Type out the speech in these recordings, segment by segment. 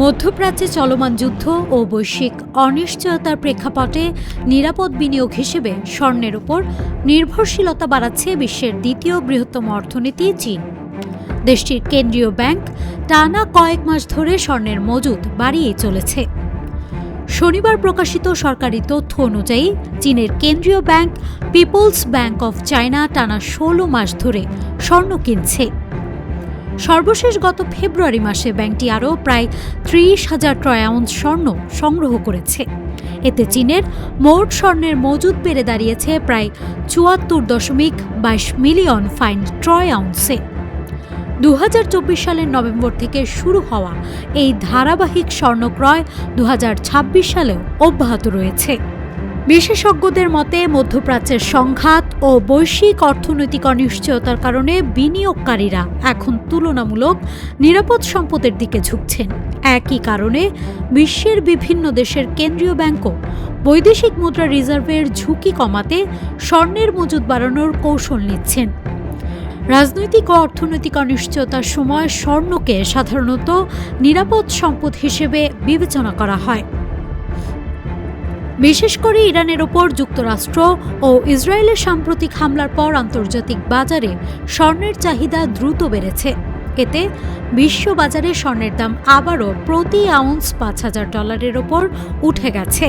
মধ্যপ্রাচ্যে চলমান যুদ্ধ ও বৈশ্বিক অনিশ্চয়তার প্রেক্ষাপটে নিরাপদ বিনিয়োগ হিসেবে স্বর্ণের উপর নির্ভরশীলতা বাড়াচ্ছে বিশ্বের দ্বিতীয় বৃহত্তম অর্থনীতি চীন। দেশটির কেন্দ্রীয় ব্যাংক টানা কয়েক মাস ধরে স্বর্ণের মজুদ বাড়িয়ে চলেছে। শনিবার প্রকাশিত সরকারি তথ্য অনুযায়ী চীনের কেন্দ্রীয় bank people's bank of China টানা ১৬ মাস ধরে স্বর্ণ কিনছে। সর্বশেষ গত ফেব্রুয়ারি মাসে ব্যাংকটি আরও প্রায় ৩০,০০০ ট্রয় আউন্স স্বর্ণ সংগ্রহ করেছে। এতে চীনের মোট স্বর্ণের মজুদ বেড়ে দাঁড়িয়েছে প্রায় ৭৪.২২ মিলিয়ন ফাইন ট্রয় আউন্সে। ২০২৪ সালের নভেম্বর থেকে শুরু হওয়া এই ধারাবাহিক স্বর্ণ ক্রয় ২০২৬ সালেও অব্যাহত রয়েছে। বিশেষজ্ঞদের মতে মধ্যপ্রাচ্যের সংঘাত ও বৈশ্বিক অর্থনৈতিক অনিশ্চয়তার কারণে বিনিয়োগকারীরা এখন তুলনামূলক নিরাপদ সম্পদের দিকে ঝুঁকছেন। একই কারণে বিশ্বের বিভিন্ন দেশের কেন্দ্রীয় ব্যাংকও বৈদেশিক মুদ্রা রিজার্ভের ঝুঁকি কমাতে স্বর্ণের মজুদ বাড়ানোর কৌশল নিচ্ছেন। রাজনৈতিক ও অর্থনৈতিক অনিশ্চয়তার সময় স্বর্ণকে সাধারণত নিরাপদ সম্পদ হিসেবে বিবেচনা করা হয়। বিশেষ করে ইরানের ওপর যুক্তরাষ্ট্র ও ইসরায়েলের সাম্প্রতিক হামলার পর আন্তর্জাতিক বাজারে স্বর্ণের চাহিদা দ্রুত বেড়েছে। এতে বিশ্ববাজারে স্বর্ণের দাম আবারও প্রতি আউন্স $৫,০০০ ওপর উঠে গেছে।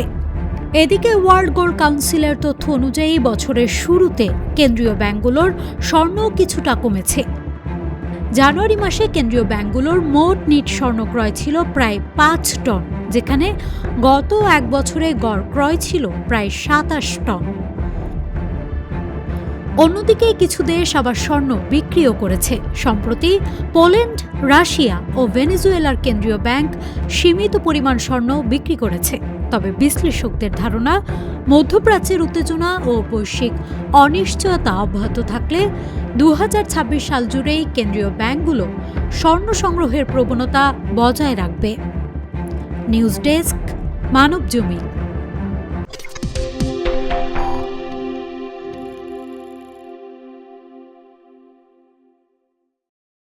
এদিকে ওয়ার্ল্ড গোল্ড কাউন্সিলের তথ্য অনুযায়ী বছরের শুরুতে কেন্দ্রীয় ব্যাংকগুলোর স্বর্ণ কিছুটা কমেছে। জানুয়ারি মাসে কেন্দ্রীয় ব্যাংকগুলোর মোট নিট স্বর্ণ ক্রয় ছিল প্রায় ৫ টন, যেখানে গত এক বছরে গড় ক্রয় ছিল প্রায় ২৭ টন। অন্যদিকে কিছু দেশ আবার স্বর্ণ বিক্রিও করেছে। সম্প্রতি পোল্যান্ড, রাশিয়া ও ভেনেজুয়েলার কেন্দ্রীয় ব্যাংক সীমিত পরিমাণ স্বর্ণ বিক্রি করেছে। তবে বিশ্লেষকদের ধারণা, মধ্যপ্রাচ্যের উত্তেজনা ও বৈশ্বিক অনিশ্চয়তা অব্যাহত থাকলে ২০২৬ সাল জুড়েই কেন্দ্রীয় ব্যাংকগুলো স্বর্ণ সংগ্রহের প্রবণতা বজায় রাখবে। News desk, Manabzamin.